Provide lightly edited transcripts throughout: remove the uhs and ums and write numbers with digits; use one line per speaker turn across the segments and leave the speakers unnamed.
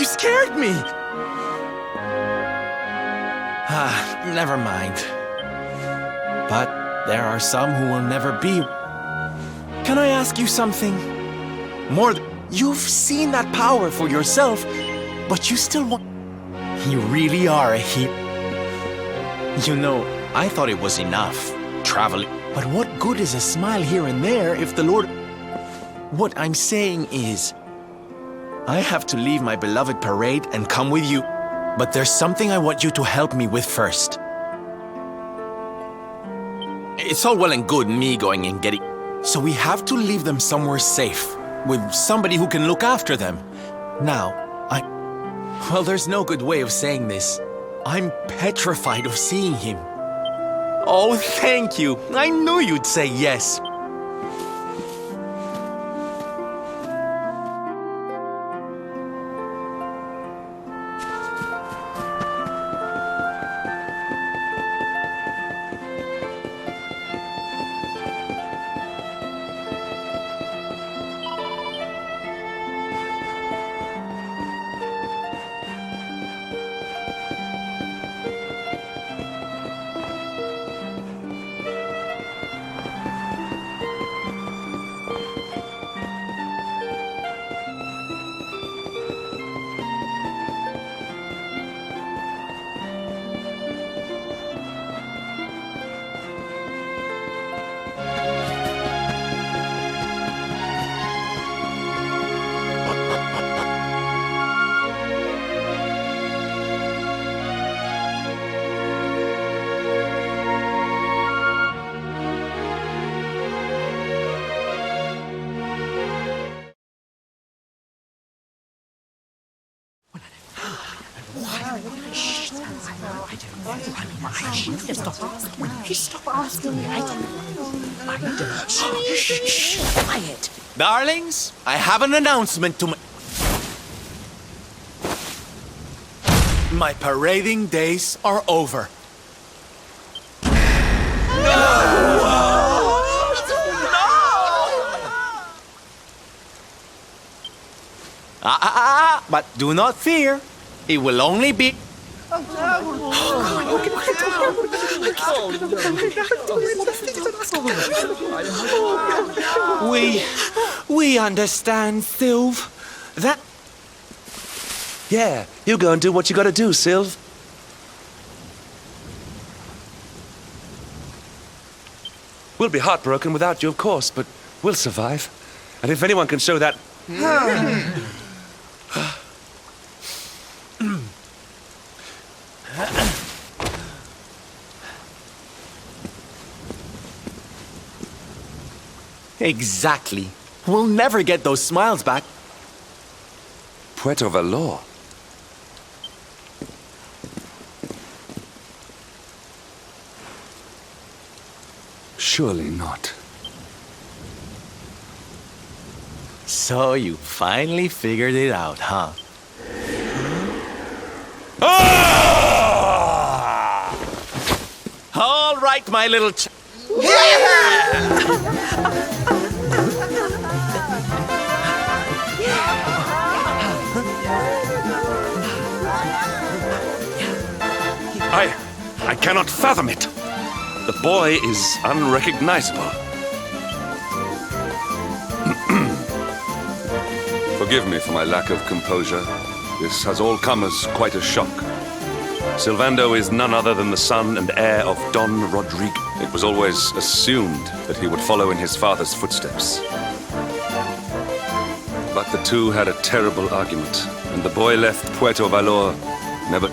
You scared me! Never mind. But there are some who will never be. Can I ask you something? You've seen that power for yourself, but you still want... You really are a hero. You know, I thought it was enough, traveling. But what good is a smile here and there if the Lord... What I'm saying is, I have to leave my beloved parade and come with you. But there's something I want you to help me with first. It's all well and good me going and getting... So we have to leave them somewhere safe, with somebody who can look after them. Now, Well, there's no good way of saying this. I'm petrified of seeing him. Oh, thank you. I knew you'd say yes.
Stop asking me. Quiet.
Darlings, I have an announcement to make. My parading days are over. But do not fear. It will only be... We understand, Sylve. That...
Yeah, you go and do what you gotta do, Sylve. We'll be heartbroken without you, of course, but we'll survive. And if anyone can show that...
Exactly. We'll never get those smiles back.
Puerto Valor. Surely not.
So you finally figured it out, huh? All right, my little
I cannot fathom it. The boy is unrecognizable. Forgive me for my lack of composure. This has all come as quite a shock. Sylvando is none other than the son and heir of Don Rodrigo. It was always assumed that he would follow in his father's footsteps. But the two had a terrible argument, and the boy left Puerto Valor never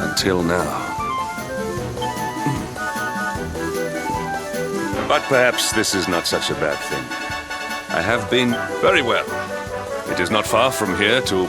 until now. But perhaps this is not such a bad thing. I have been very well. It is not far from here to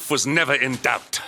proof was never in doubt.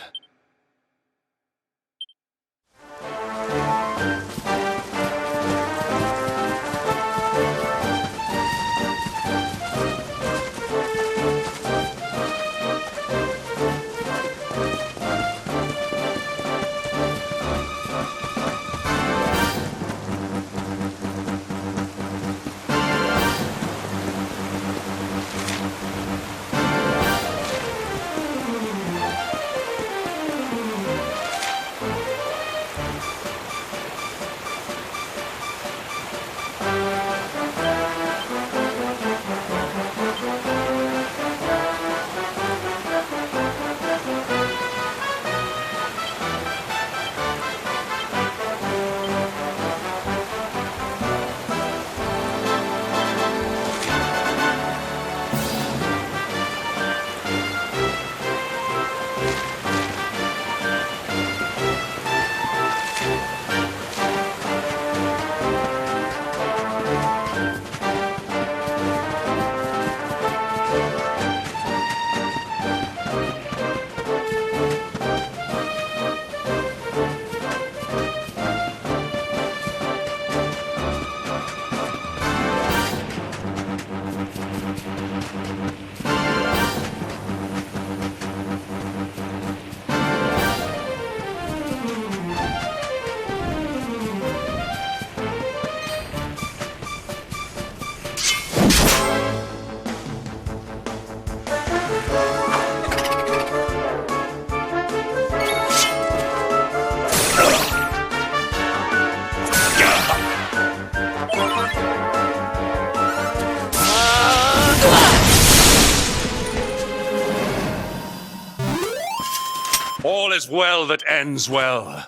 All is well that ends well.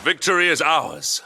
Victory is ours.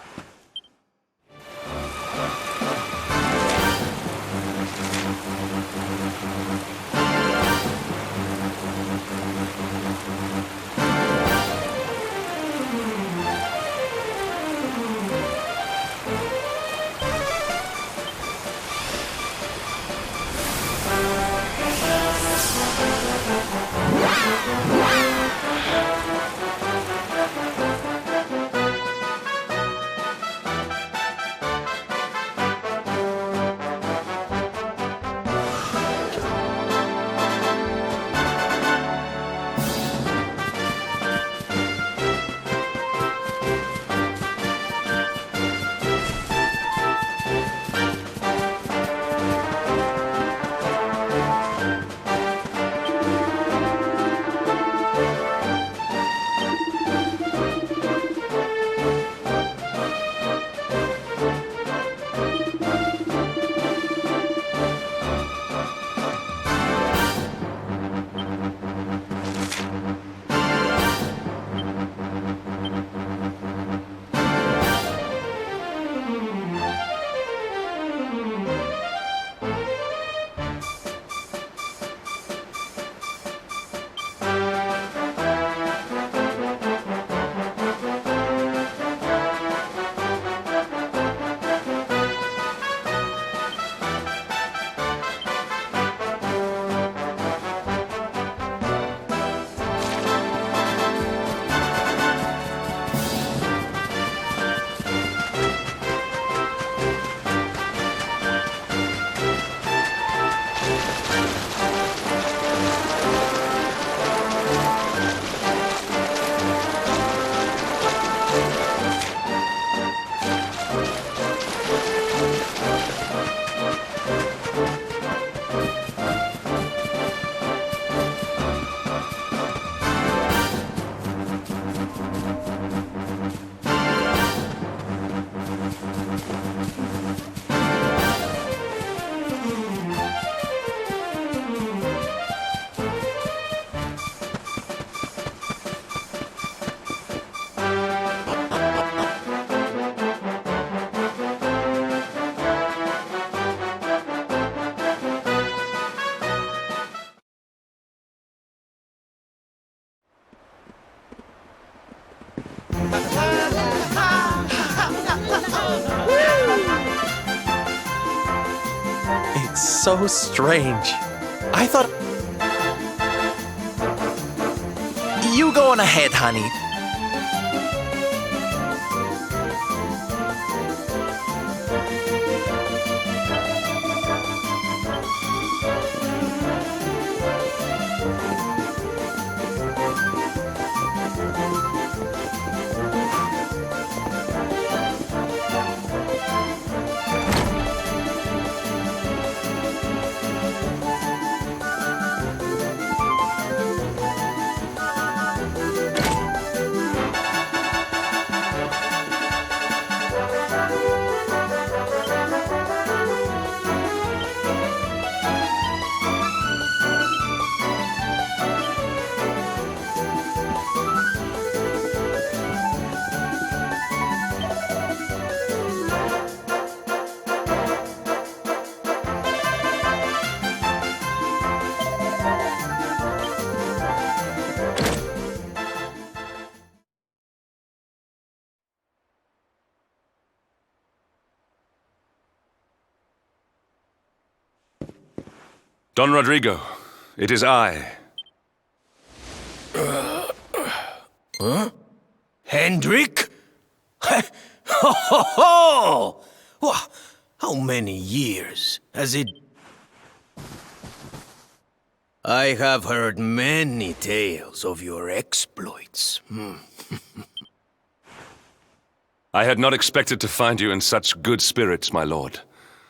It's so strange. I thought... You go on ahead, honey.
Don Rodrigo, it is I.
Hendrik? Ho ho ho! Wha- How many years has it... I have heard many tales of your exploits.
I had not expected to find you in such good spirits, my lord.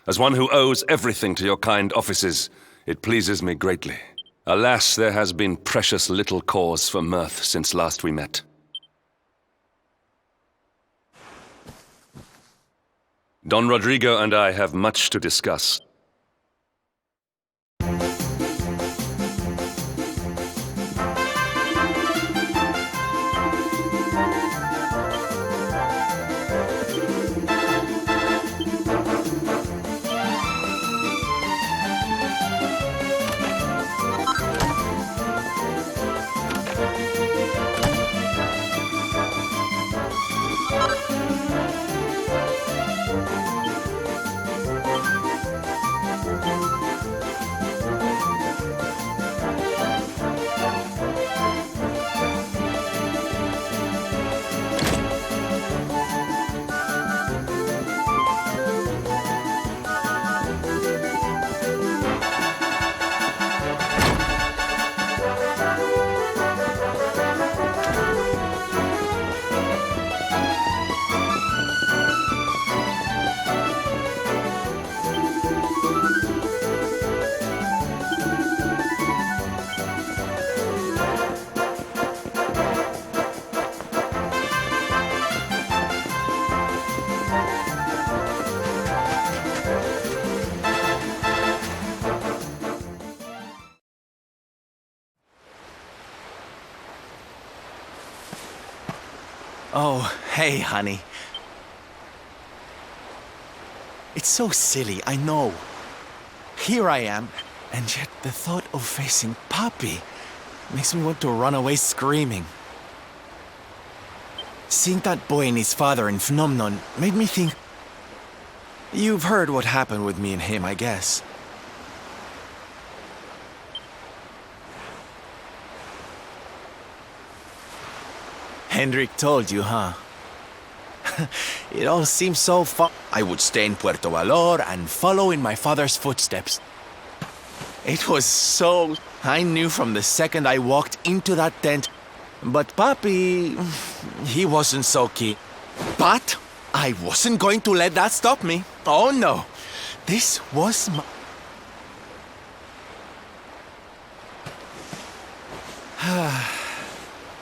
As one who owes everything to your kind offices, it pleases me greatly. Alas, there has been precious little cause for mirth since last we met. Don Rodrigo and I have much to discuss.
Oh, hey, honey. It's so silly, I know. Here I am, and yet the thought of facing Papi makes me want to run away screaming. Seeing that boy and his father in Phnomnon made me think... You've heard what happened with me and him, I guess. Hendrik told you, huh? It all seems so fun. I would stay in Puerto Valor and follow in my father's footsteps. It was so... I knew from the second I walked into that tent. But Papi... he wasn't so keen. But I wasn't going to let that stop me. Oh no. This was my...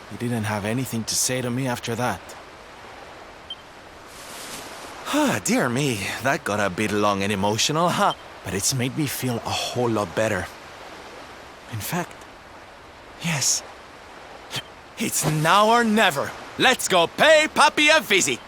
He didn't have anything to say to me after that. Dear me, that got a bit long and emotional, huh? But it's made me feel a whole lot better. In fact, yes. It's now or never. Let's go pay Papi a visit.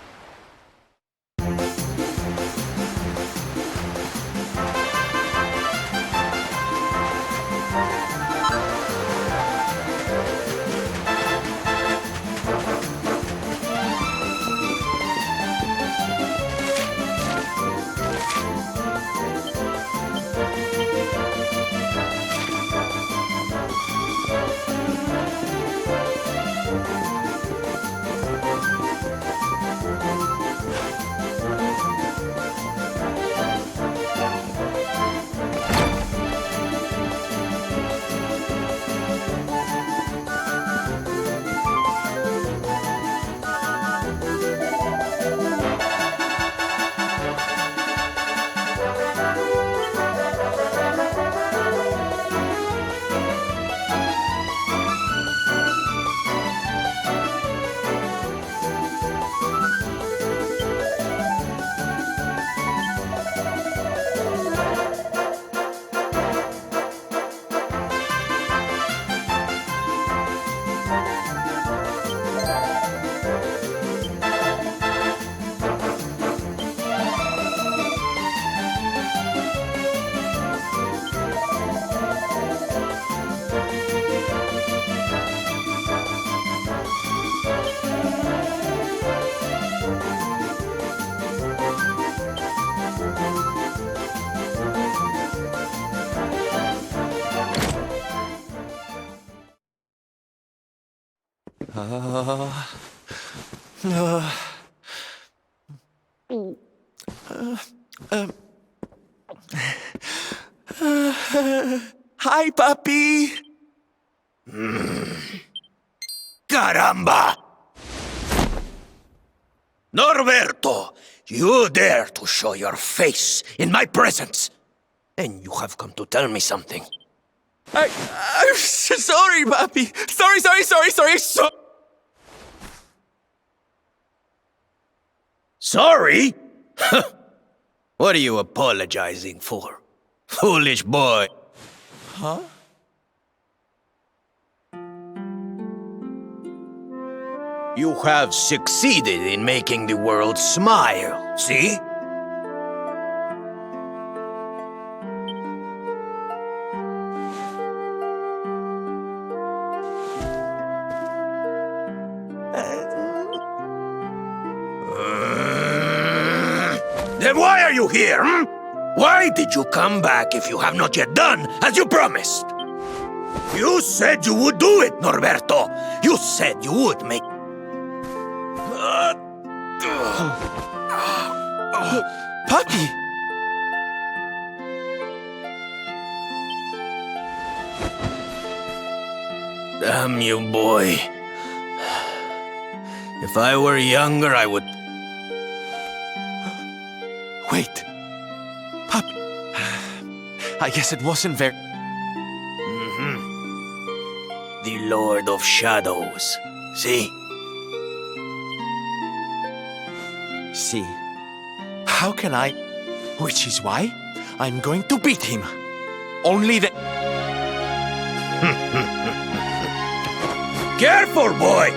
Hi, Papi.
Caramba! Norberto, you dare to show your face in my presence, and you have come to tell me something.
I'm sorry, Papi. Sorry.
Sorry? What are you apologizing for? Foolish boy.
Huh?
You have succeeded in making the world smile, see? Then why are you here, hmm? Why did you come back if you have not yet done as you promised? You said you would do it, Norberto. You said you would make...
Papi!
Damn you, boy. If I were younger, I would...
Wait. Papi. I guess it wasn't very...
The Lord of Shadows. See?
See, how can I? Which is why I'm going to beat him. Only the...
Careful, boy!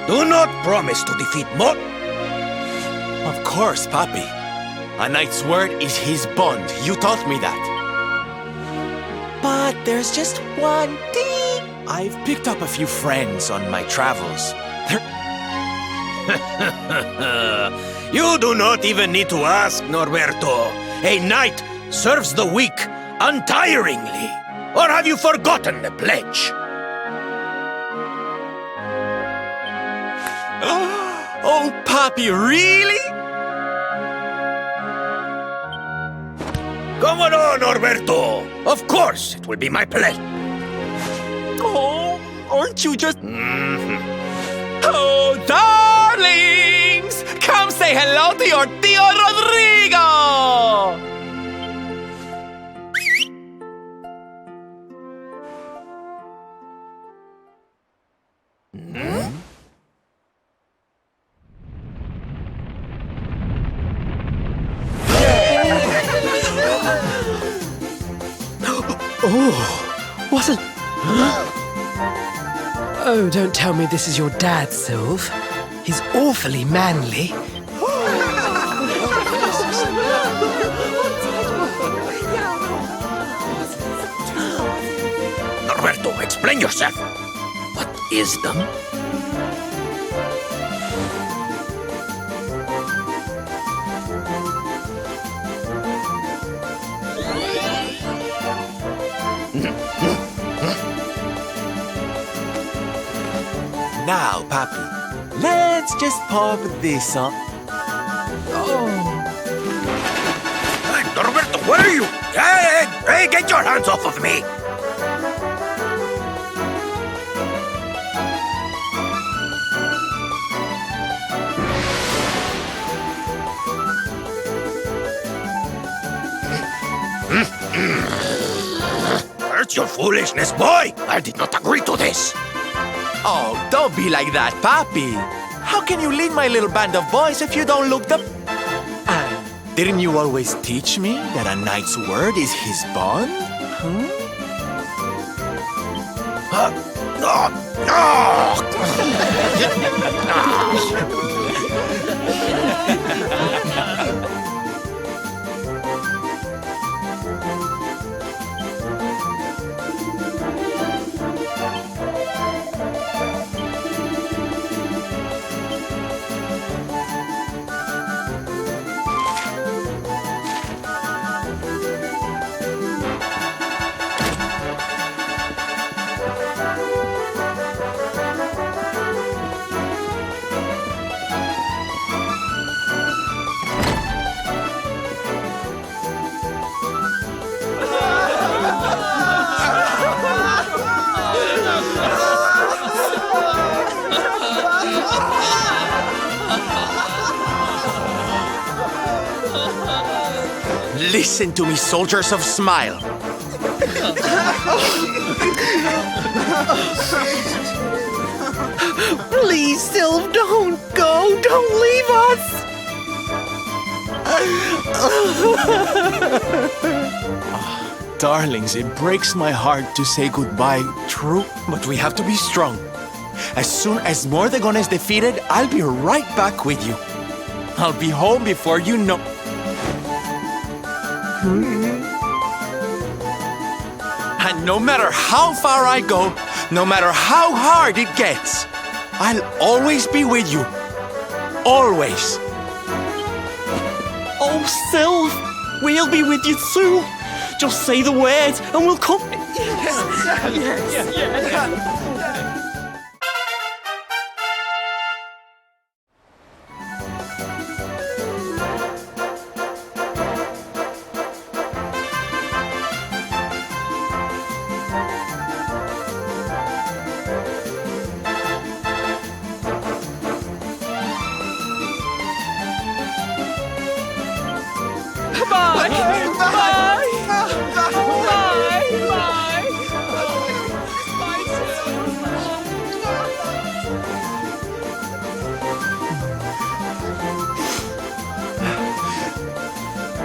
Do not promise to defeat Mo...
Of course, Papi. A knight's word is his bond. You taught me that. But there's just one thing. I've picked up a few friends on my travels.
You do not even need to ask, Norberto. A knight serves the weak untiringly. Or have you forgotten the pledge?
Oh, Papi, really?
Come on, Norberto. Of course, it will be my pleasure.
Oh, aren't you just... Oh, darlings! Come say hello to your Tío Rodrigo!
Wasn't... Oh, don't tell me this is your dad, Sylve. He's awfully manly.
Norberto, explain yourself. What is them?
Now, Papi, let's just pop this on.
Hey, Norberto, where are you? Hey, get your hands off of me! Where's your foolishness, boy? I did not agree to this.
Oh, don't be like that, Papi. How can you lead my little band of boys if you don't look the... And didn't you always teach me that a knight's word is his bond? Listen to me, soldiers of Smile.
Please, Sylve, don't go. Don't leave us.
Darlings, it breaks my heart to say goodbye, true, but we have to be strong. As soon as Mordegon is defeated, I'll be right back with you. I'll be home before you know... And no matter how far I go, no matter how hard it gets, I'll always be with you. Always.
Oh, Sylve, we'll be with you soon. Just say the words and we'll come.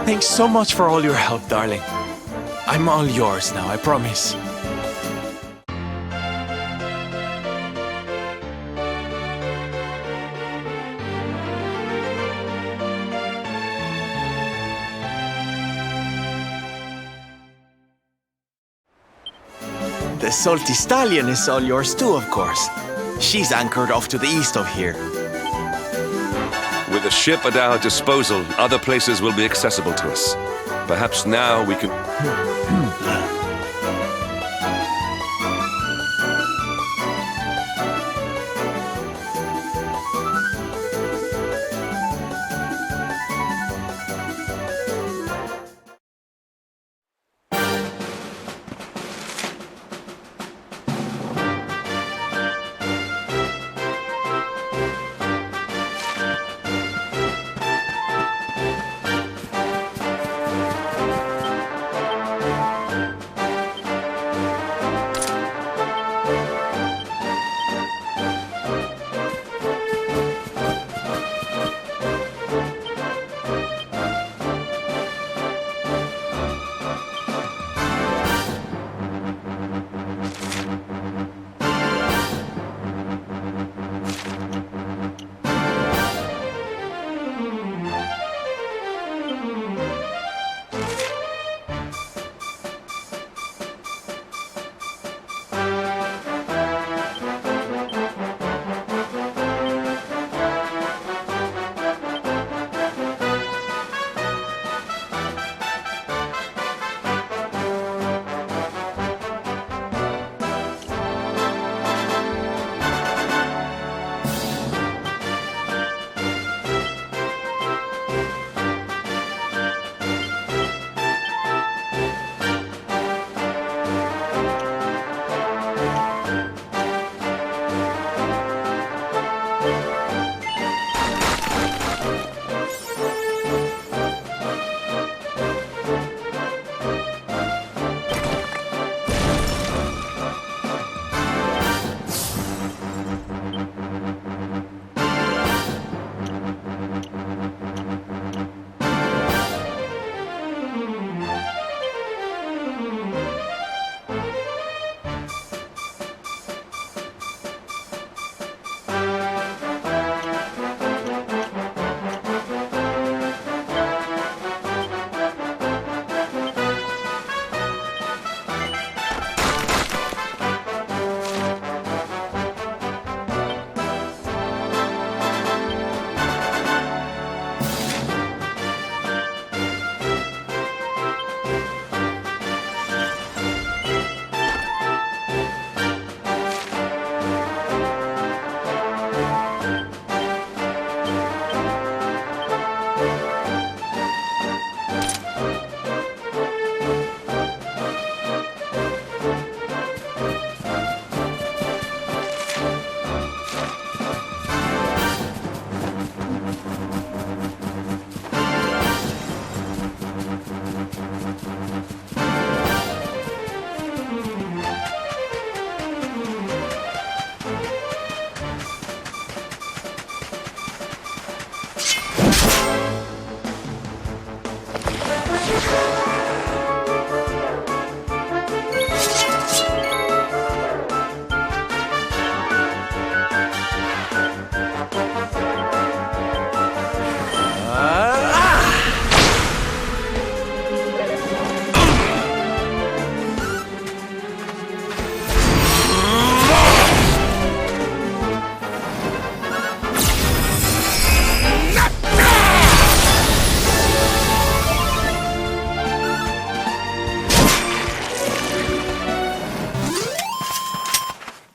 Thanks so much for all your help, darling. I'm all yours now, I promise. The Salty Stallion is all yours too, of course. She's anchored off to the east of here.
With a ship at our disposal, other places will be accessible to us. Perhaps now we can...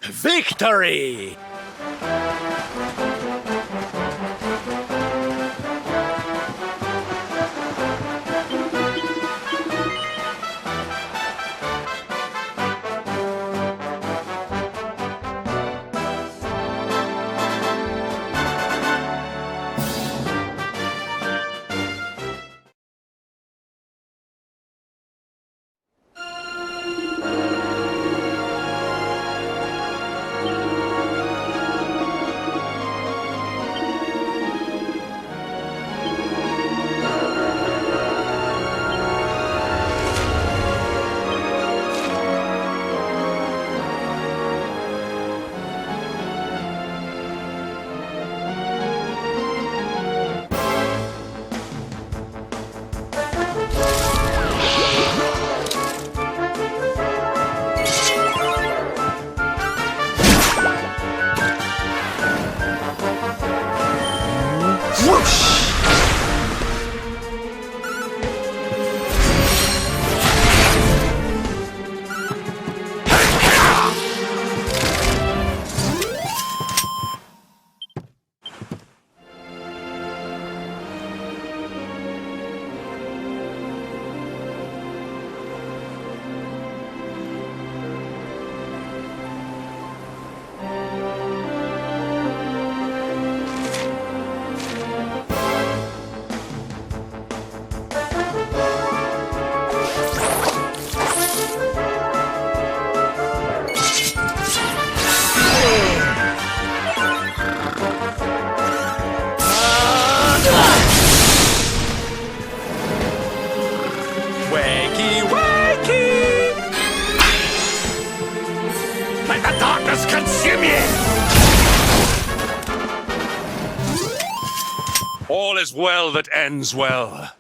Victory!
Whoosh!
Wakey, wakey! Let the darkness consume you!
All is well that ends well.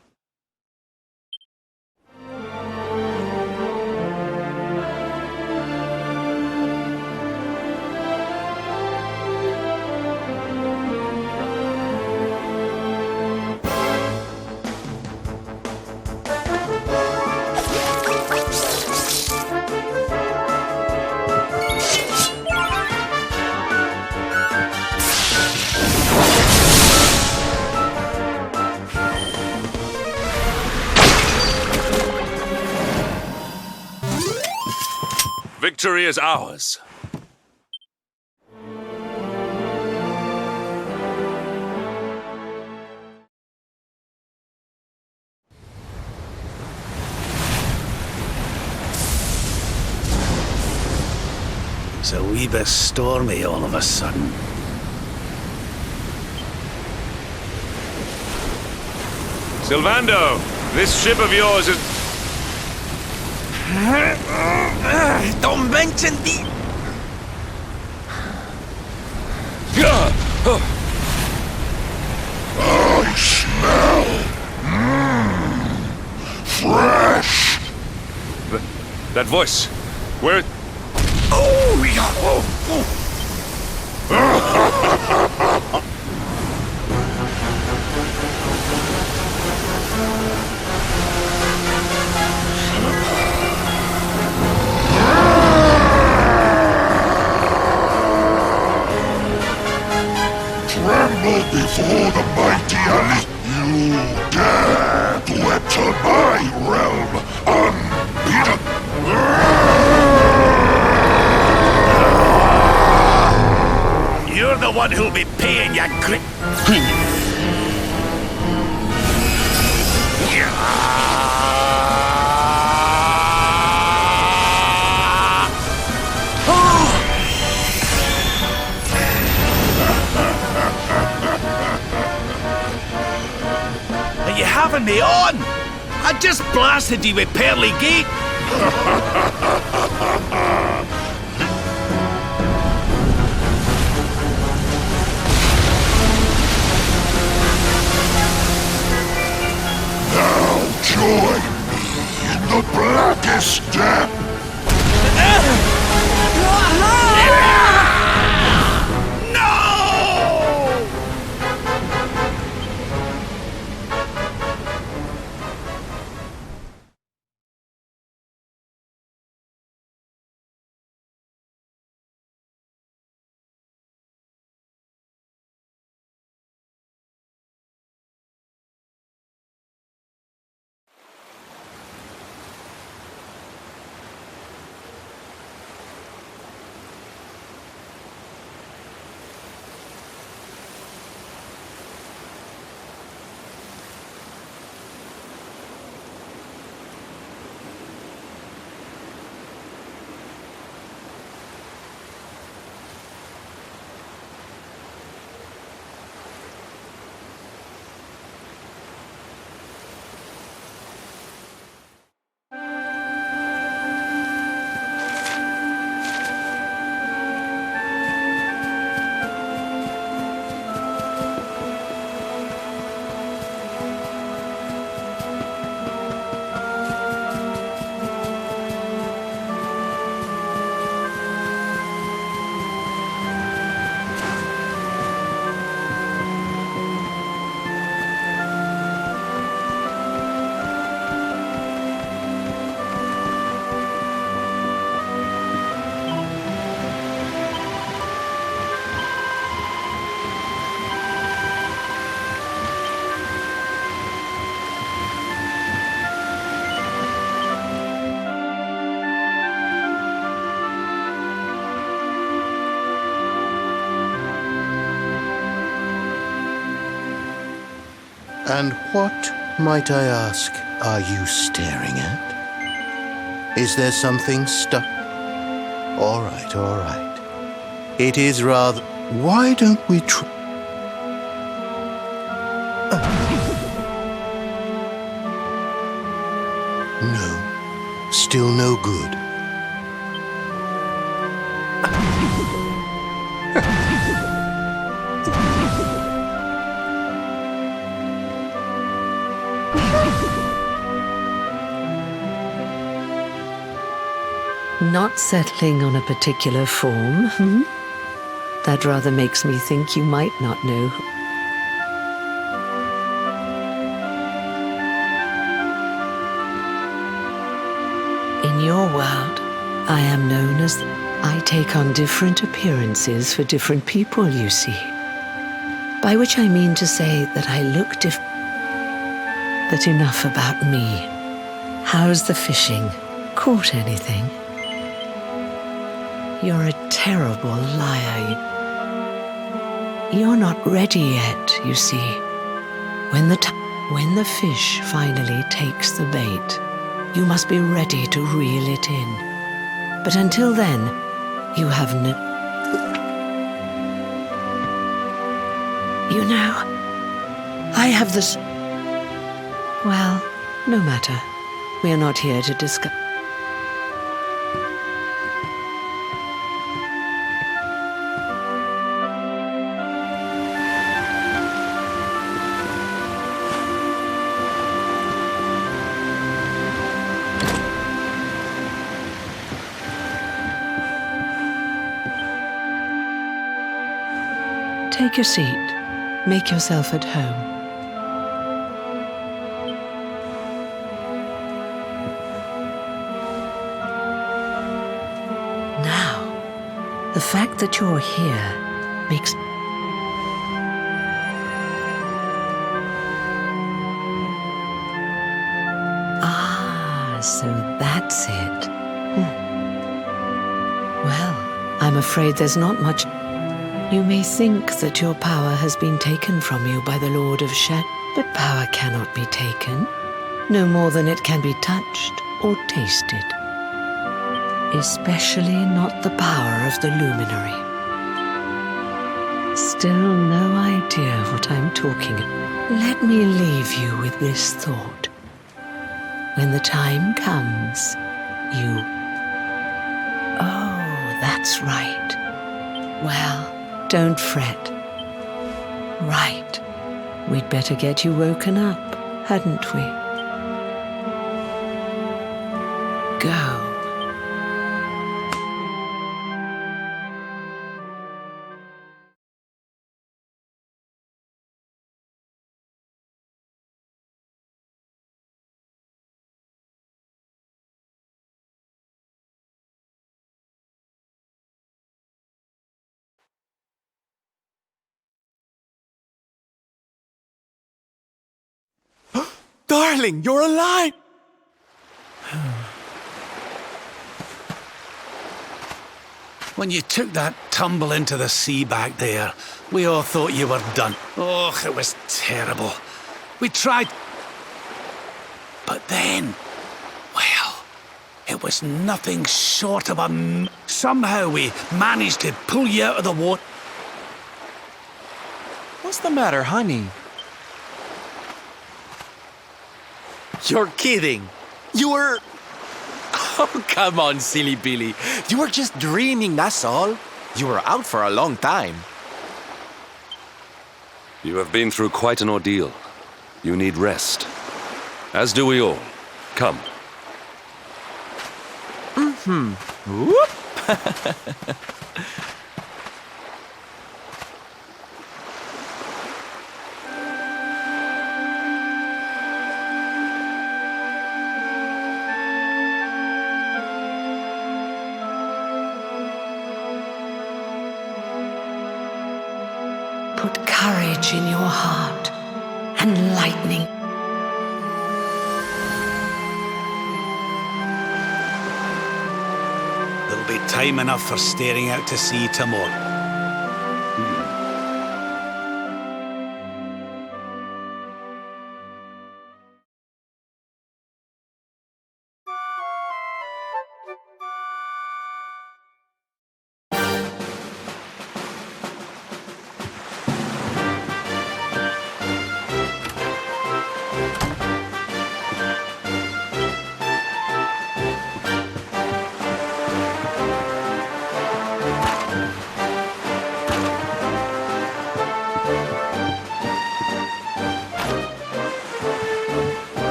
Victory is ours.
It's a wee bit stormy all of a sudden.
Sylvando, this ship of yours is...
Don't mention the...
I smell. Fresh.
That voice. Where...
Oh, yeah.
Tremble before the mighty Ali. You dare to enter my realm unbeaten.
You're the one who'll be paying your grit. Are you having me on? I just blasted you with Pearly Gate.
Now join me in the blackest depth.
And what, might I ask, are you staring at? Is there something stuck? All right, all right. It is rather... Why don't we try... No. Still no good.
Not settling on a particular form, hmm? That rather makes me think you might not know. In your world, I am known as... I take on different appearances for different people, you see. By which I mean to say that I look different. But enough about me. How's the fishing? Caught anything? You're a terrible liar. You're not ready yet, you see. When the fish finally takes the bait, you must be ready to reel it in. But until then, you have no... You know, I have this... Well, no matter. We are not here to discuss... Take your seat. Make yourself at home. Now, the fact that you're here makes... Ah, so that's it. Well, I'm afraid there's not much... You may think that your power has been taken from you by the Lord of Shat, but power cannot be taken, no more than it can be touched or tasted. Especially not the power of the luminary. Still no idea what I'm talking about. Let me leave you with this thought. When the time comes, you... Oh, that's right. Well... Don't fret. Right. We'd better get you woken up, hadn't we? Go.
Darling, you're alive!
When you took that tumble into the sea back there, we all thought you were done. Oh, it was terrible. We tried... But then... Well, it was nothing short of a... Somehow we managed to pull you out of the water.
What's the matter, honey? You're kidding. You were... Oh, come on, silly Billy. You were just dreaming, that's all. You were out for a long time.
You have been through quite an ordeal. You need rest. As do we all. Come.
Whoop!
Put courage in your heart and lightning.
There'll be time enough for staring out to sea tomorrow.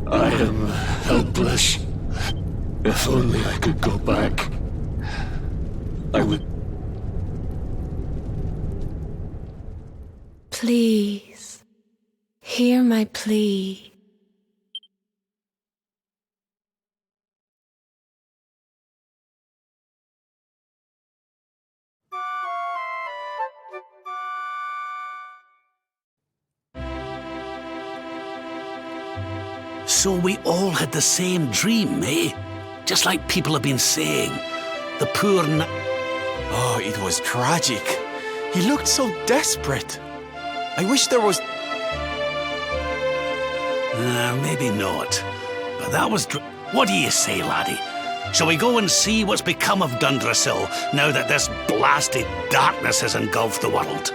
I am helpless. If only I could go back, I would.
Please, hear my plea.
So we all had the same dream, eh? Just like people have been saying. The poor
Oh, it was tragic. He looked so desperate. I wish there was...
maybe not. But that was... What do you say, laddie? Shall we go and see what's become of Dundrasil now that this blasted darkness has engulfed the world?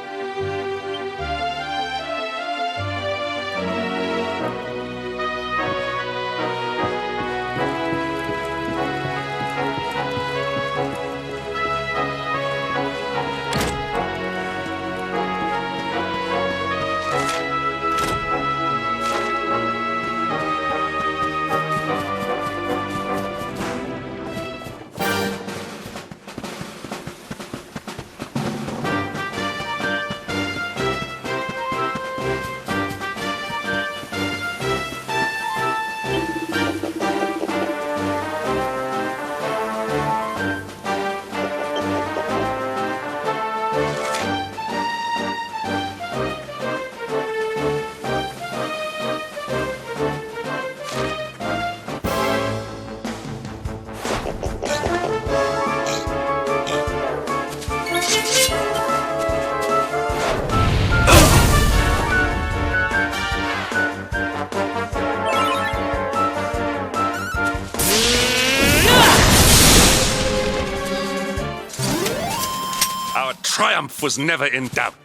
Our triumph was never in doubt.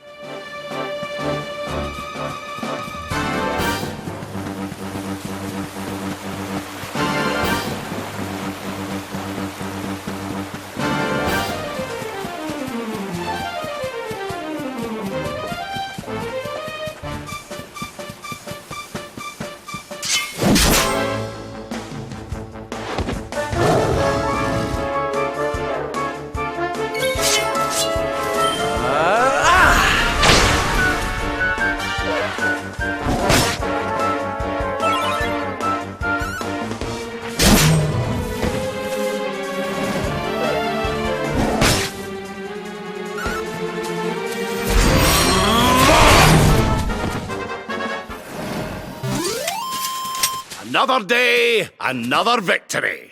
Another day, another victory.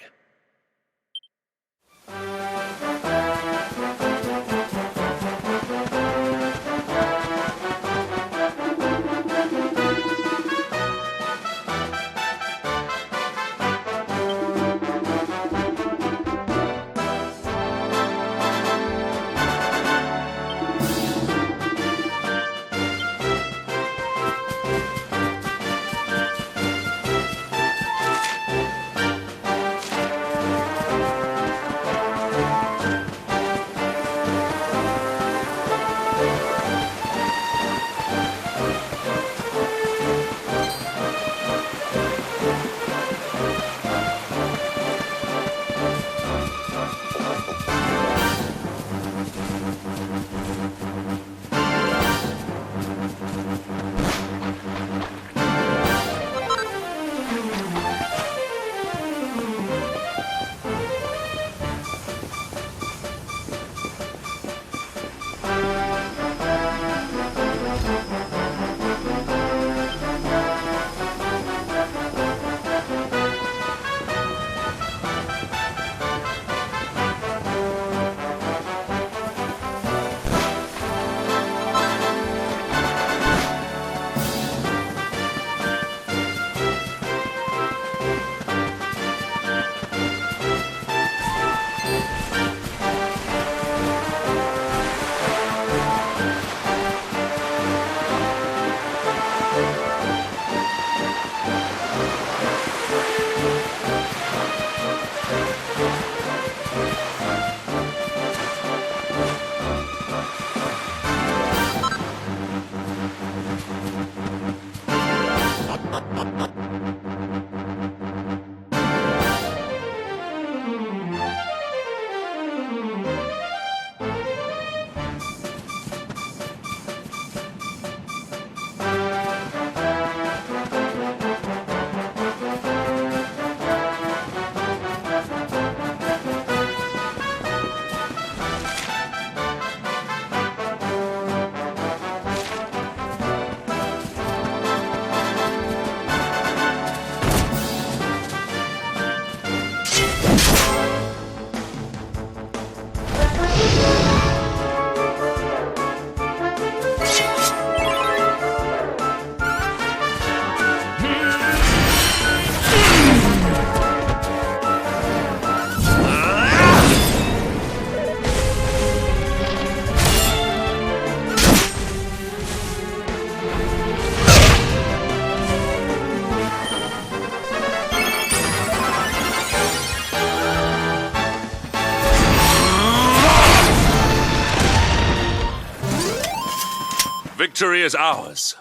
Victory is ours.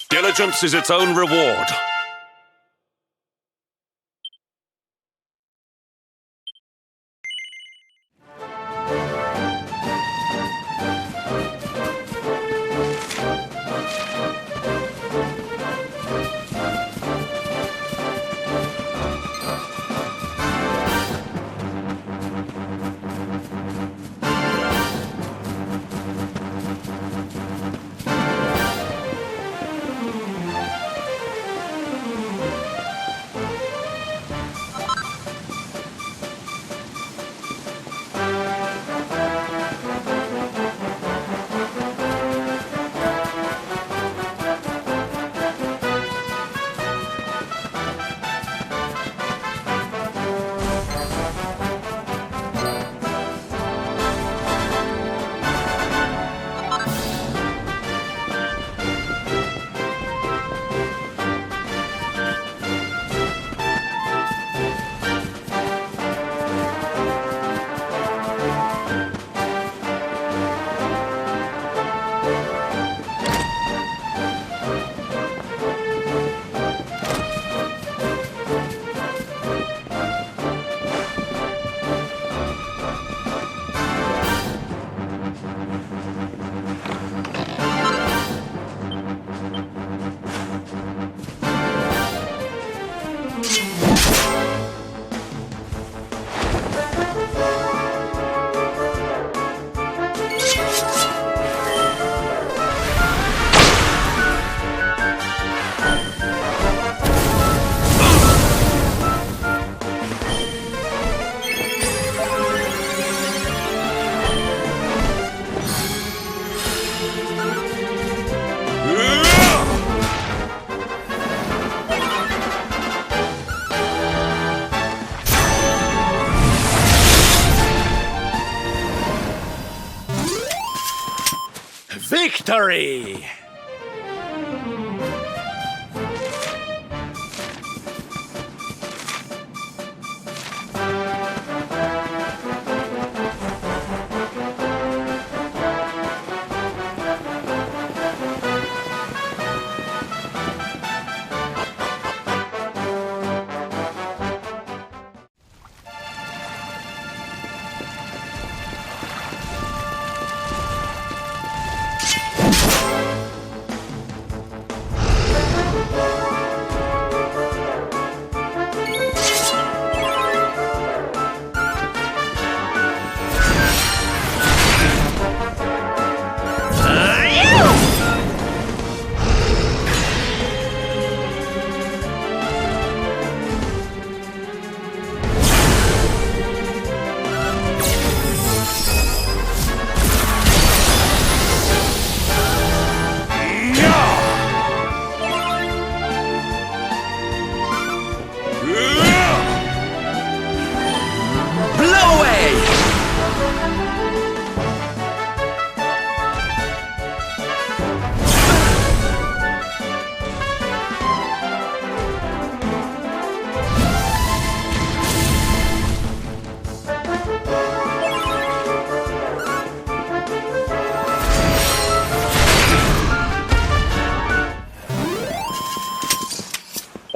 Diligence is its own reward.
Victory!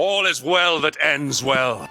All is well that ends well.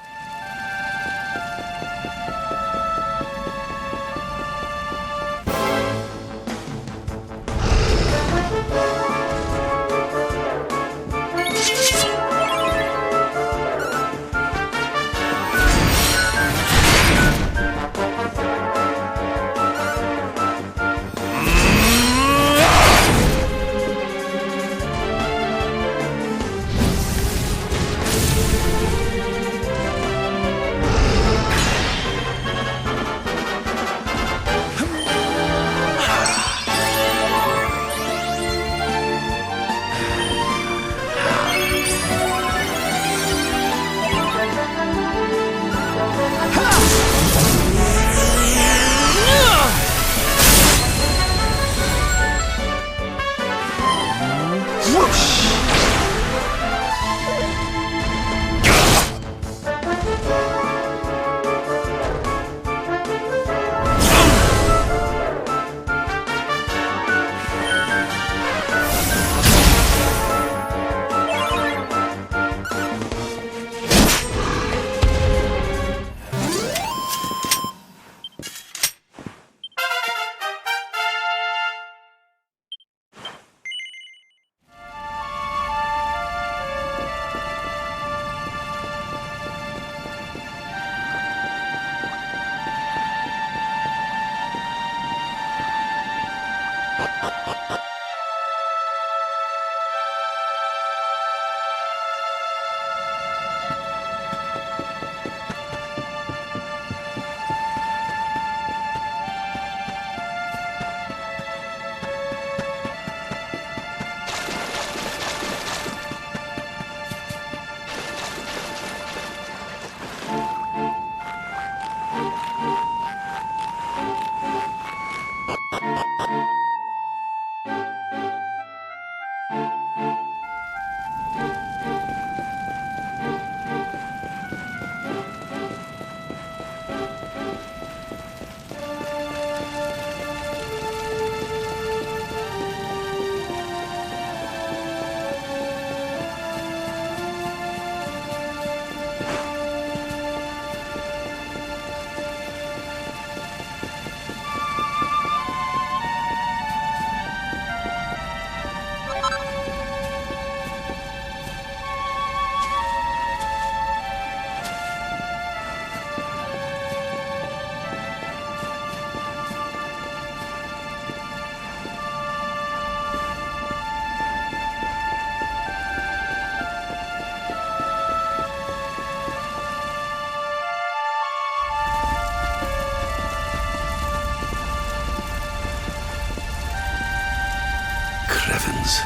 Crevens.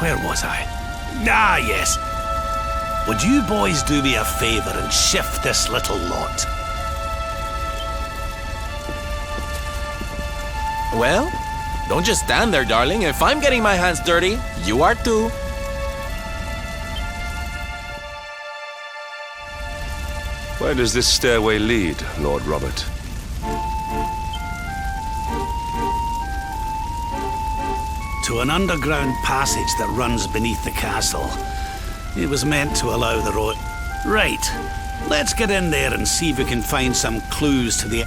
Where was I? Ah, yes. Would you boys do me a favor and shift this little lot?
Well, don't just stand there, darling. If I'm getting my hands dirty, you are too.
Where does this stairway lead, Lord Robert?
To an underground passage that runs beneath the castle. It was meant to allow the road. Right. Let's get in there and see if we can find some clues to the...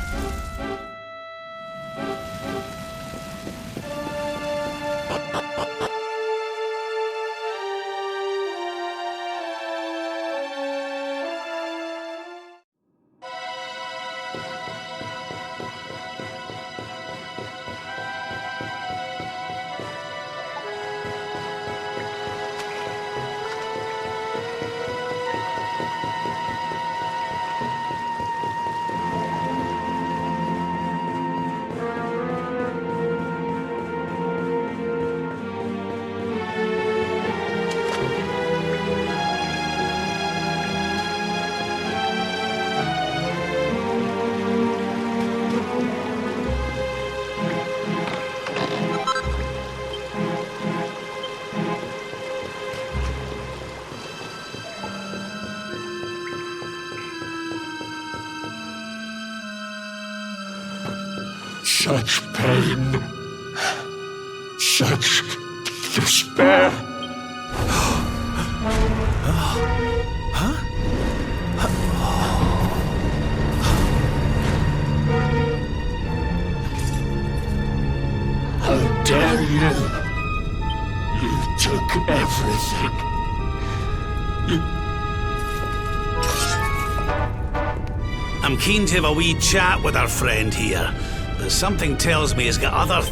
Such pain. Such despair. How dare you? You took everything.
I'm keen to have a wee chat with our friend here, but something tells me he's got other...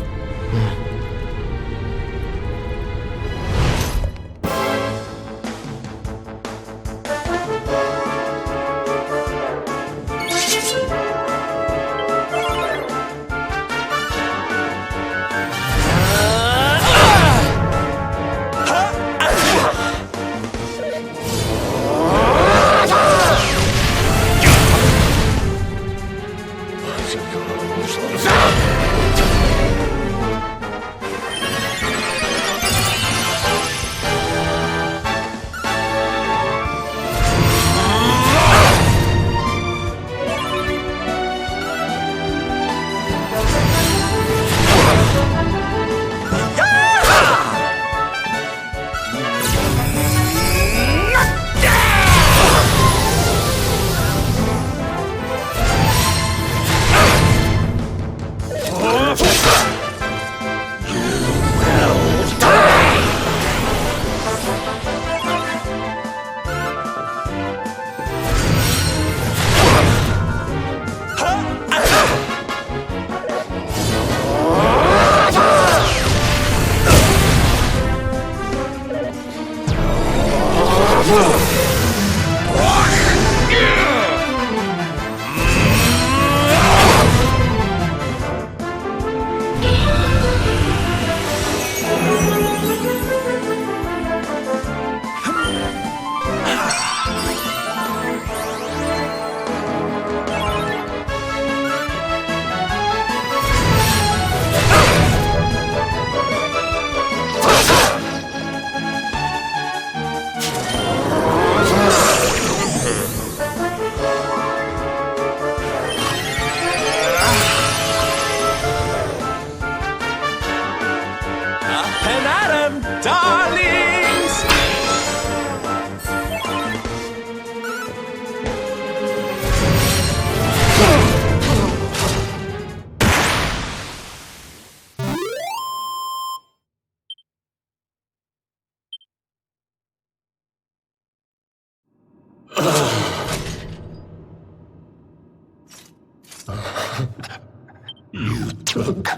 You took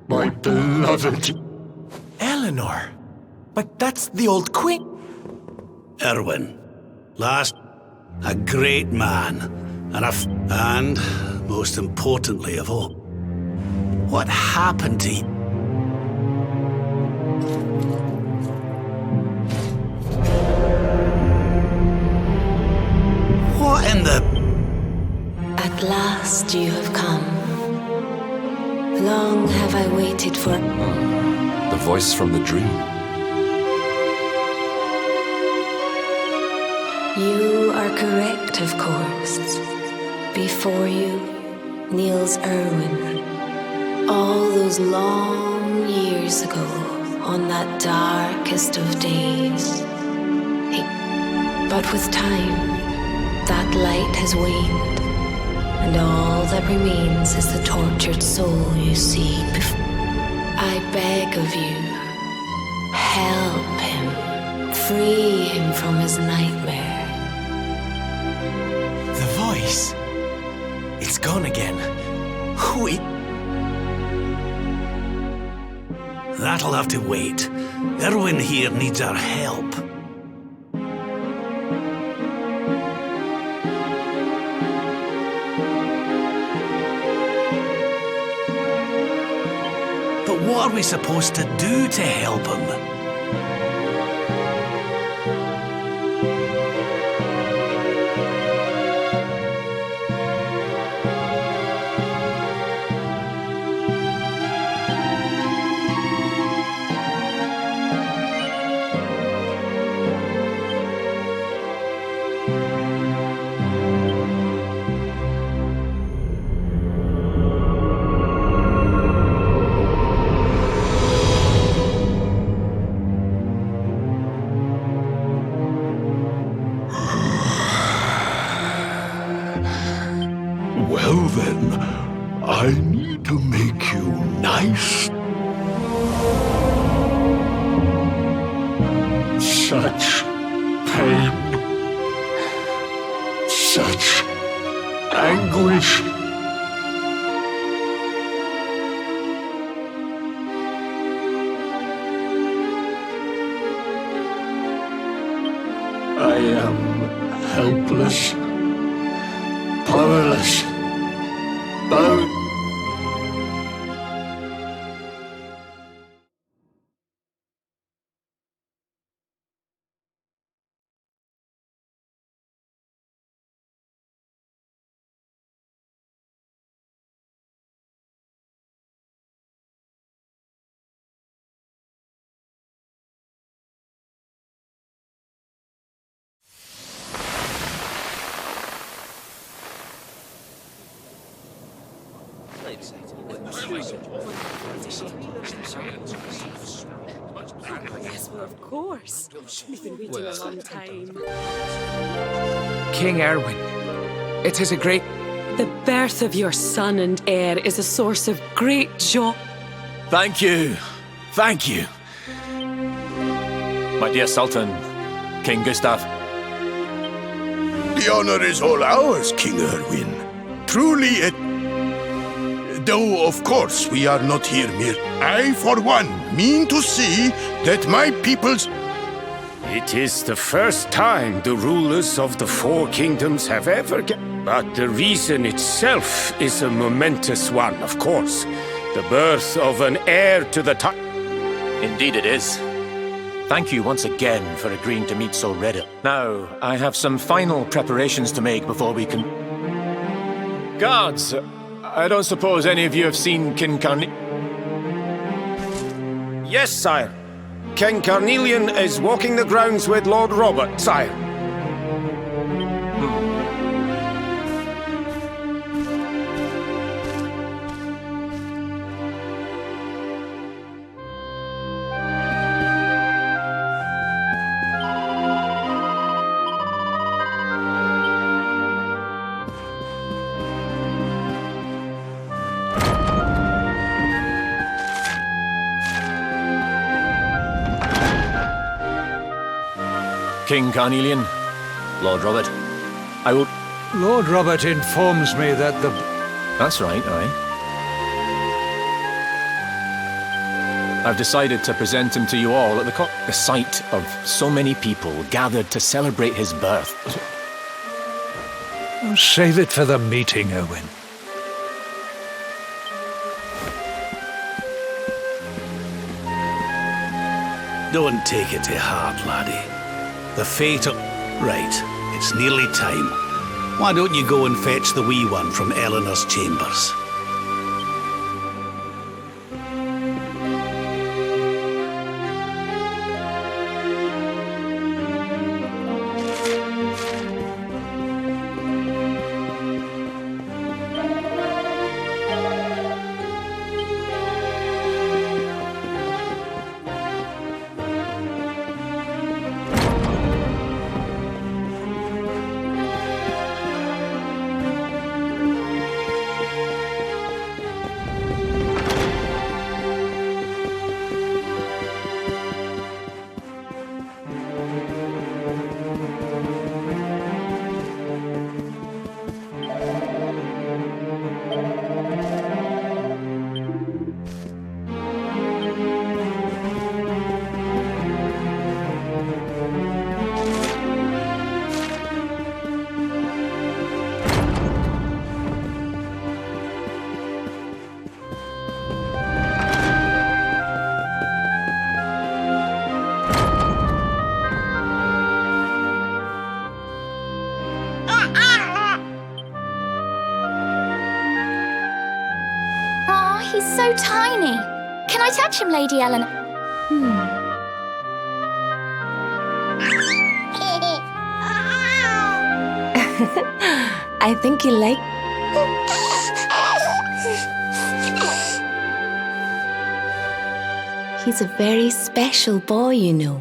my beloved.
Eleanor. But that's the old queen.
Erwin. Last, a great man. And most importantly of all, what happened to you? What in the...
At last you have come. Long have I waited for...
The voice from the dream.
You are correct, of course. Before you, kneels Erwin. All those long years ago, on that darkest of days. But with time, that light has waned, and all that remains is the tortured soul you see. I beg of you, help him, free him from his nightmare.
The voice. It's gone again. Who it...
That'll have to wait. Erwin here needs our help. But what are we supposed to do to help him?
Well then, I need to make you nice. Such pain. Such anguish. I am helpless, powerless, bound.
Yes, well, of course. We've been waiting a long time.
King Erwin, it is a great...
The birth of your son and heir is a source of great joy.
Thank you. Thank you.
My dear Sultan, King Gustav.
The honor is all ours, King Erwin. Truly it... Though, of course, we are not here mere... I, for one, mean to see that my people's...
It is the first time the rulers of the Four Kingdoms have ever But the reason itself is a momentous one, of course. The birth of an heir to the title.
Indeed it is. Thank you once again for agreeing to meet so readily. Now, I have some final preparations to make before we can... Guards! I don't suppose any of you have seen King
Yes, sire. King Carnelian is walking the grounds with Lord Robert, sire.
King Carnelian, Lord Robert, I will...
Lord Robert informs me that the...
That's right, aye. I've decided to present him to you all at the sight of so many people gathered to celebrate his birth.
Save it for the meeting, Owen.
Don't take it to heart, laddie. The fate of... Right, it's nearly time. Why don't you go and fetch the wee one from Eleanor's chambers?
He's so tiny. Can I touch him, Lady Eleanor?
I think you like... He's a very special boy, you know.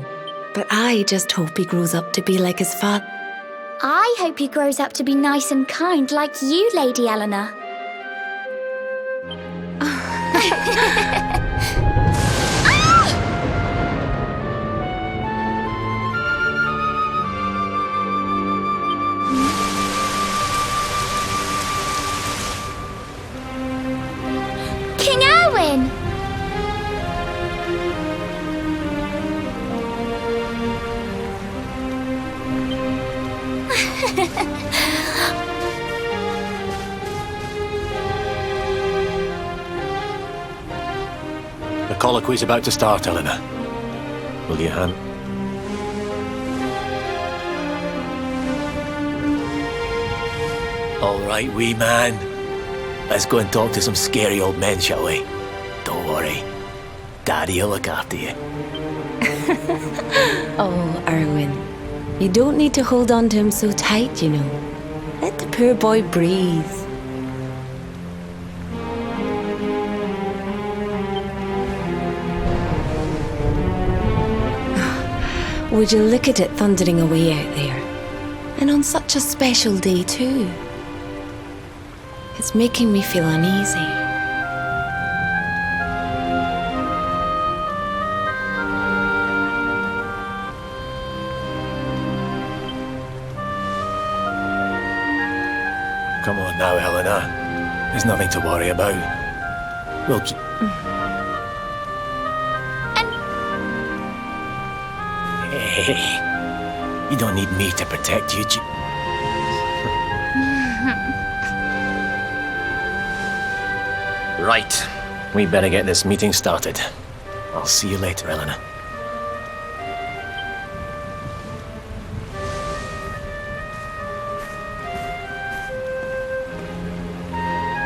But I just hope he grows up to be like his father.
I hope he grows up to be nice and kind like you, Lady Eleanor. King Erwin!
The colloquy's about to start, Eleanor. Will you hand? All right, wee man. Let's go and talk to some scary old men, shall we? Don't worry. Daddy'll look after you.
Oh, Erwin. You don't need to hold on to him so tight, you know. Let the poor boy breathe. Would you look at it thundering away out there? And on such a special day, too. It's making me feel uneasy.
Come on now, Eleanor. There's nothing to worry about. We'll keep... Hey, you don't need me to protect you, Right. We better get this meeting started. I'll see you later, Eleanor.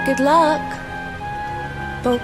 Good luck. Bo...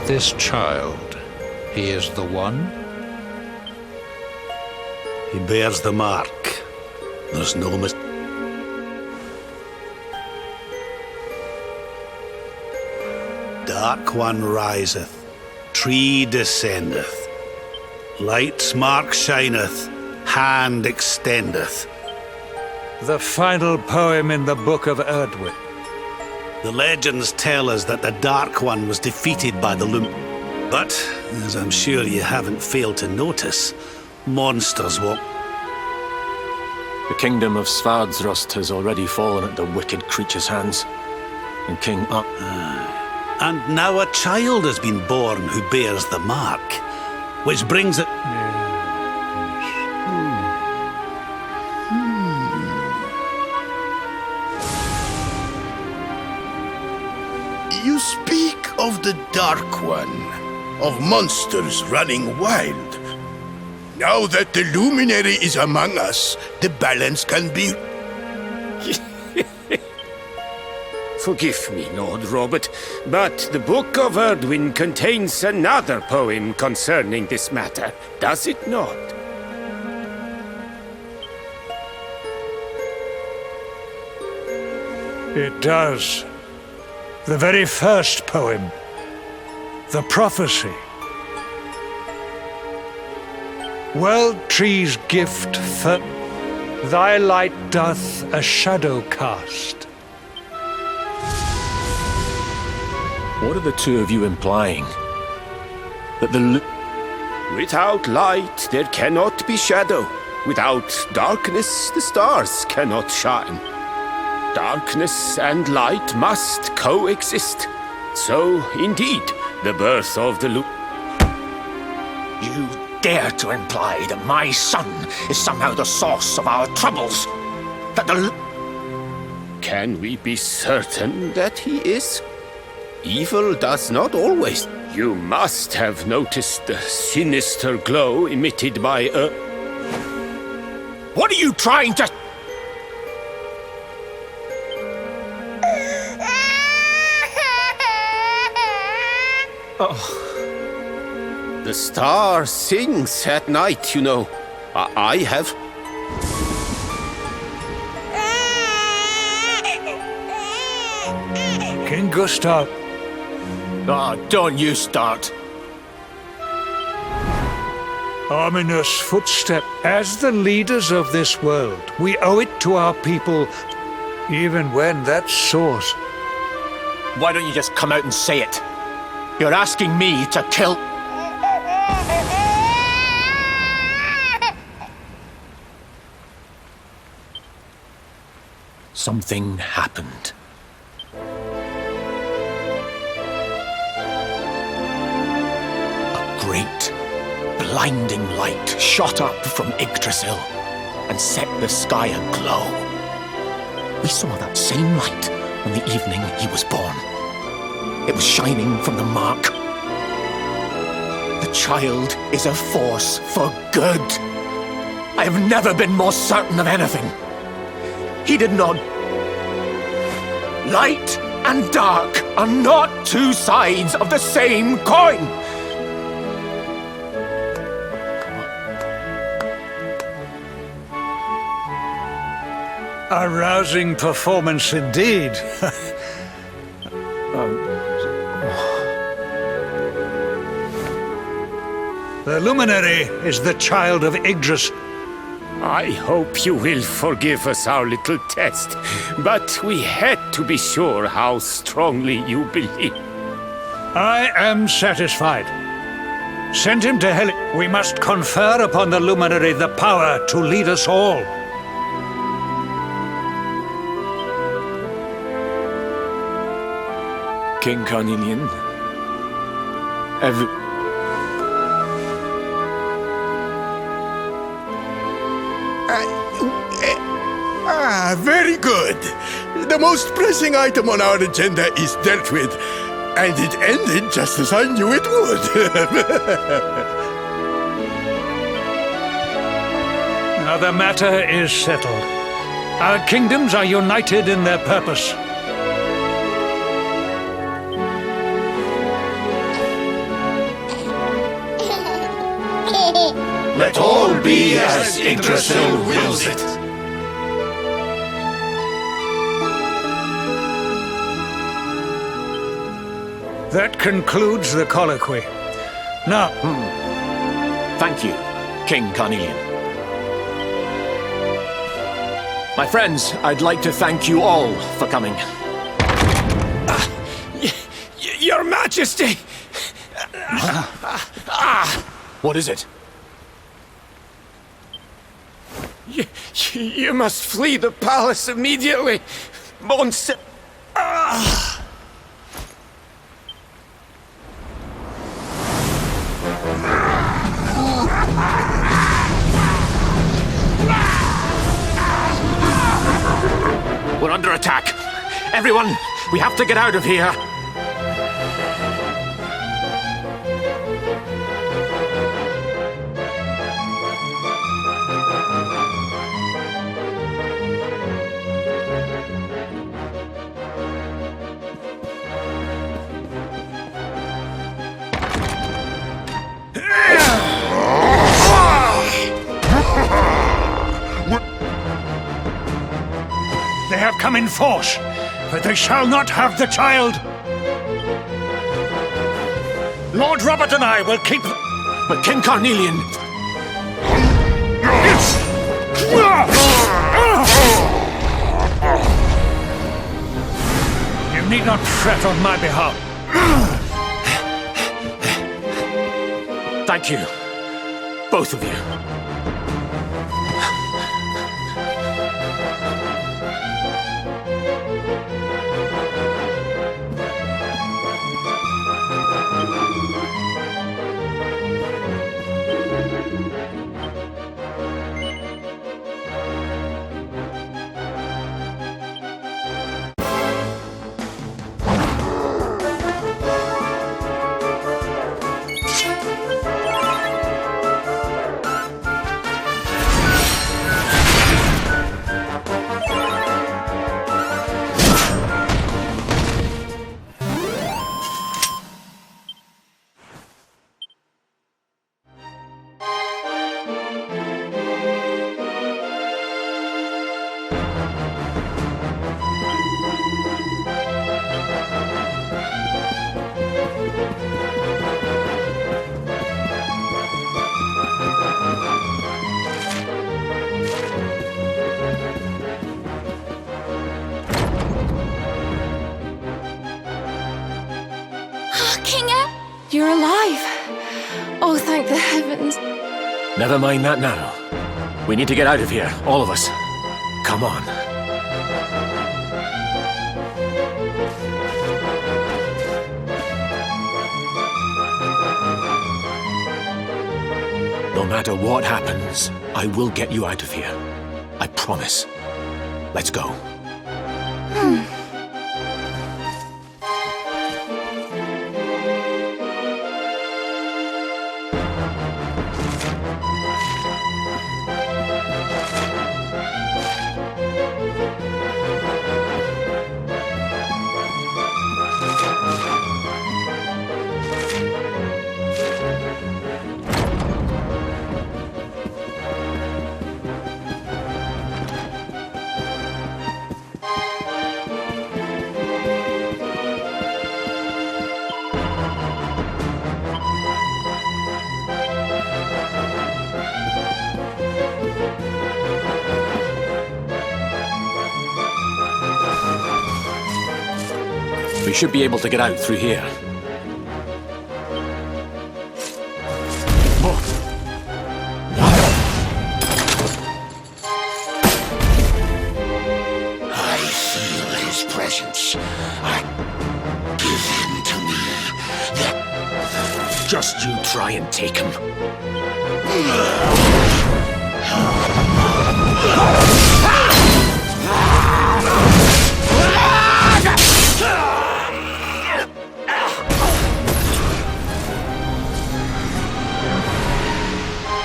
this child, he is the one?
He bears the mark. There's no mistake. Dark One riseth, tree descendeth, light's mark shineth, hand extendeth.
The final poem in the Book of Erdwin.
The legends tell us that the Dark One was defeated by the But, as I'm sure you haven't failed to notice, monsters walk.
The kingdom of Svardsrust has already fallen at the wicked creature's hands. And King Up.
And now a child has been born who bears the mark, which brings it.
You speak of the Dark One, of monsters running wild. Now that the Luminary is among us, the balance can be...
Forgive me, Lord Robert, but the Book of Erdwin contains another poem concerning this matter, does it not?
It does. The very first poem. The prophecy. World tree's gift for thy light doth a shadow cast.
What are the two of you implying? That the
Without light, there cannot be shadow. Without darkness, the stars cannot shine. Darkness and light must coexist. So, indeed, the birth of the
You dare to imply that my son is somehow the source of our troubles? That the
Can we be certain that he is? Evil does not always. You must have noticed the sinister glow emitted by a...
What are you trying to...
Oh. The star sings at night, you know. I have...
King Gustav.
Oh, don't you start.
Ominous footstep. As the leaders of this world, we owe it to our people, even when that source...
Why don't you just come out and say it? You're asking me to kill... Something happened. A great, blinding light shot up from Yggdrasil and set the sky aglow. We saw that same light on the evening he was born. It was shining from the mark. The child is a force for good. I have never been more certain of anything. He did not... Light and dark are not two sides of the same coin.
A rousing performance indeed. The Luminary is the child of Yggdrasil.
I hope you will forgive us our little test, but we had to be sure how strongly you believe.
I am satisfied. Send him to hell. We must confer upon the Luminary the power to lead us all.
King Carnelian.
Very good. The most pressing item on our agenda is dealt with, and it ended just as I knew it would.
Now the matter is settled. Our kingdoms are united in their purpose.
Let all be as Yggdrasil wills it.
That concludes the colloquy. Now...
Thank you, King Carnelian. My friends, I'd like to thank you all for coming.
Your Majesty!
What is it?
You must flee the palace immediately. Monse...
We're under attack. Everyone, we have to get out of here.
They have come in force, but they shall not have the child. Lord Robert and I will keep...
But King Carnelian...
You need not fret on my behalf.
Thank you, both of you.
You're alive! Oh, thank the heavens.
Never mind that now. We need to get out of here, all of us. Come on. No matter what happens, I will get you out of here. I promise. Let's go. We should be able to get out through here.
I feel his presence. Give him to me.
Just you try and take him.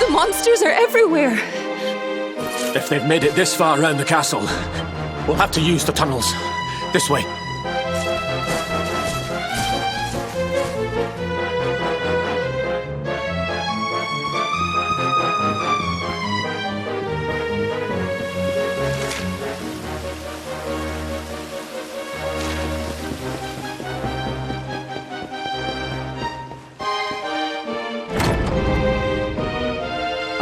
The monsters are everywhere.
If they've made it this far around the castle, we'll have to use the tunnels. This way.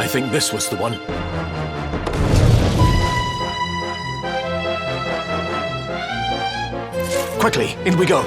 I think this was the one. Quickly, in we go.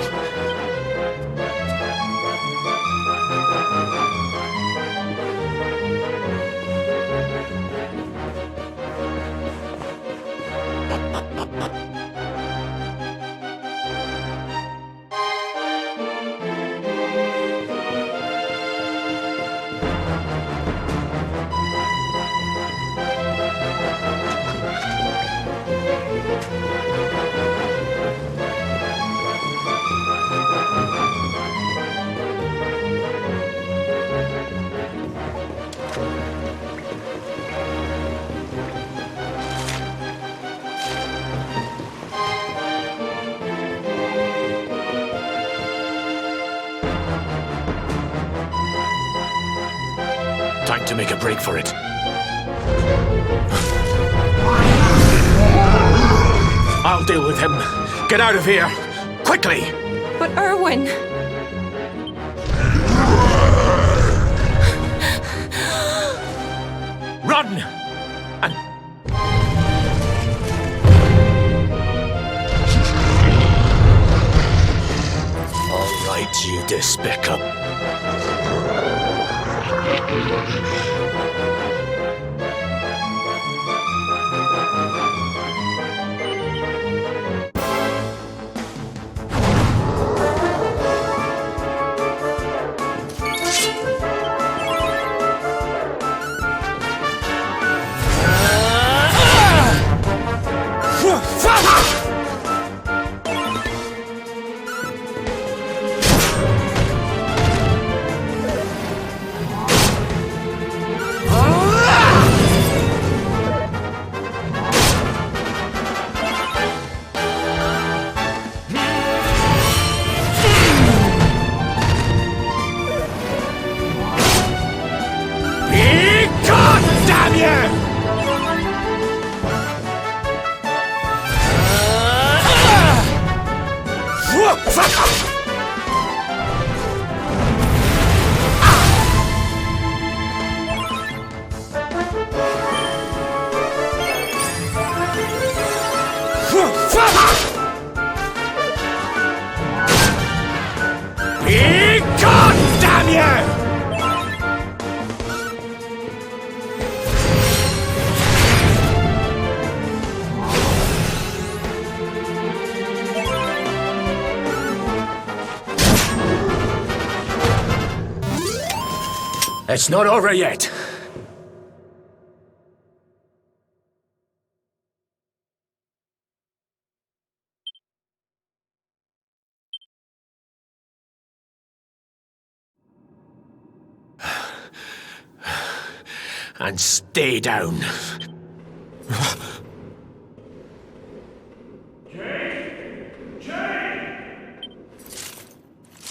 Time to make a break for it. I'll deal with him. Get out of here! Quickly!
But Erwin...
Run! All right, you despicable... It's not over yet. And stay down.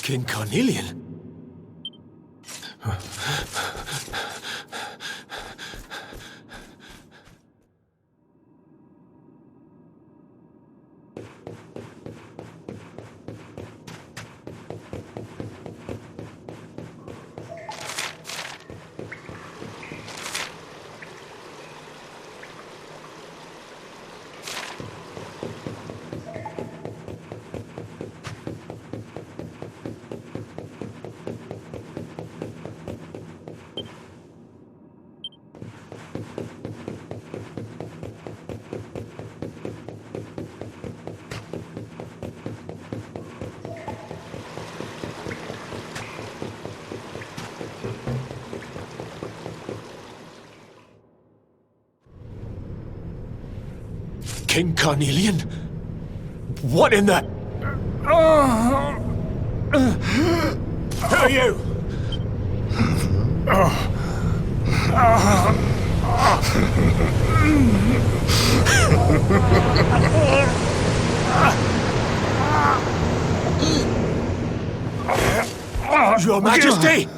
King Carnelian? King Carnelian? What in the... Who are you? Your Majesty!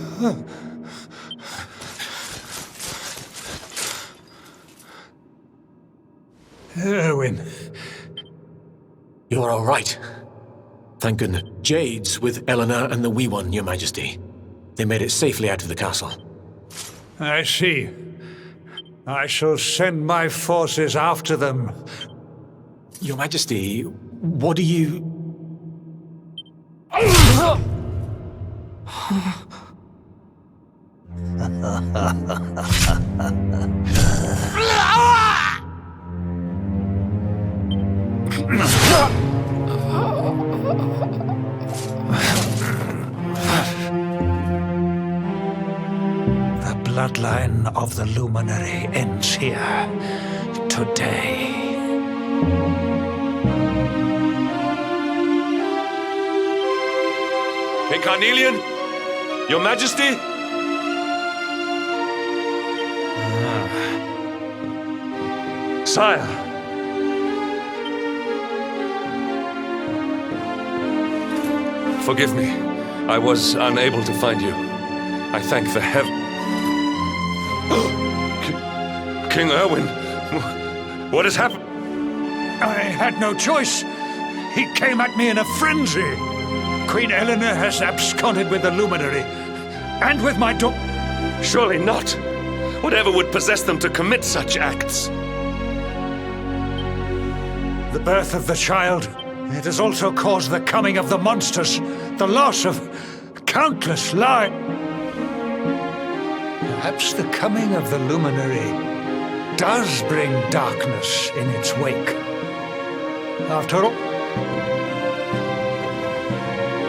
Erwin.
You're all right. Thank goodness. Jade's with Eleanor and the Wee One, Your Majesty. They made it safely out of the castle.
I see. I shall send my forces after them.
Your Majesty, what do you...
The bloodline of the Luminary ends here today.
King Carnelian? Your Majesty? Sire. Forgive me. I was unable to find you. I thank the King Erwin, what has happened?
I had no choice. He came at me in a frenzy. Queen Eleanor has absconded with the Luminary, and with my daughter.
Surely not. Whatever would possess them to commit such acts?
The birth of the child. It has also caused the coming of the monsters, the loss of countless lives. Perhaps the coming of the Luminary does bring darkness in its wake. After all...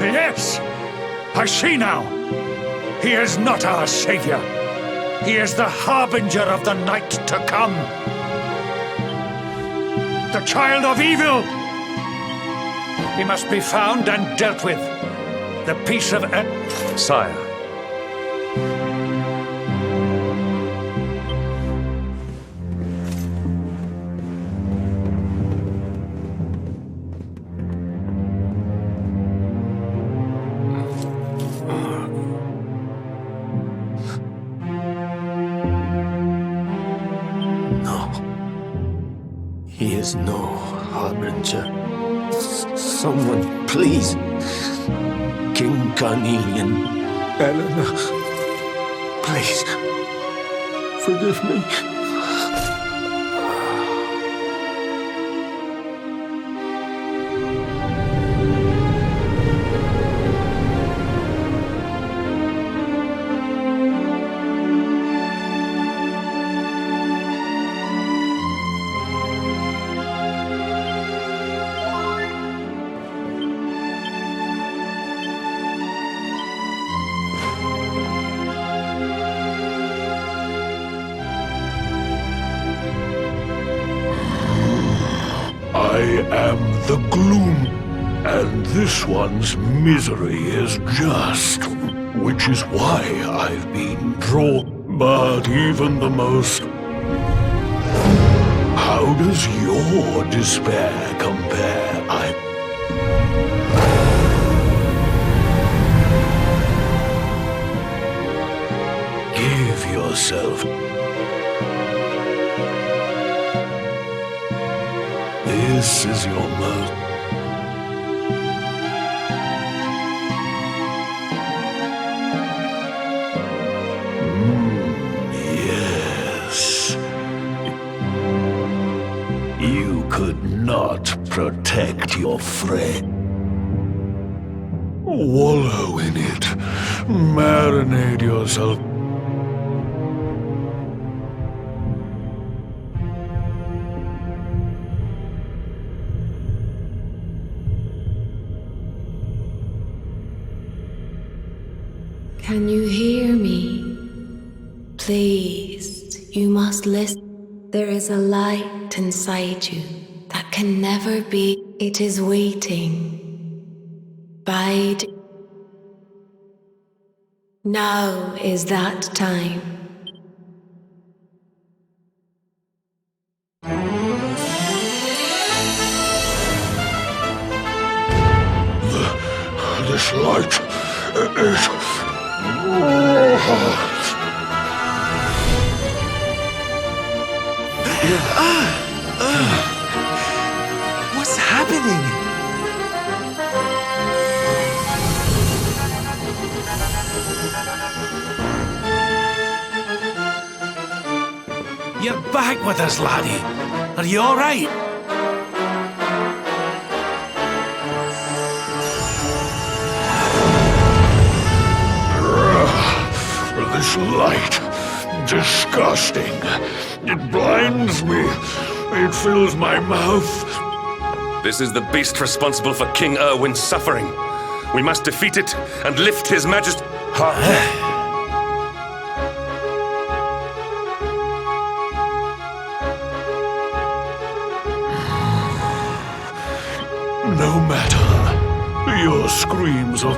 Yes! I see now! He is not our savior. He is the harbinger of the night to come. The child of evil! He must be found and dealt with. The peace of...
Sire.
He is no harbinger. Someone, please. King Carnelian. Eleanor. Please. Forgive me.
I am the gloom, and this one's misery is just, which is why I've been drawn. But even the most... How does your despair compare? Give yourself... This is your most... Yes. You could not protect your friend. Wallow in it. Marinate yourself.
Can you hear me? Please, you must listen. There is a light inside you that can never be. It is waiting. Bide. Now is that time.
This light is...
What's happening?
You're back with us, laddie. Are you all right?
This light. Disgusting. It blinds me. It fills my mouth.
This is the beast responsible for King Erwin's suffering. We must defeat it and lift his majesty.
No matter. Your screams of...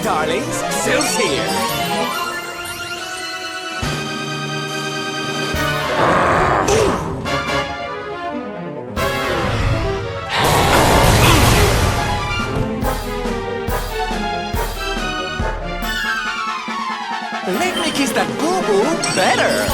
Darlings, Syl's here. Let me kiss that boo-boo better.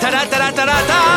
Ta-da-ta-da-ta-da-ta!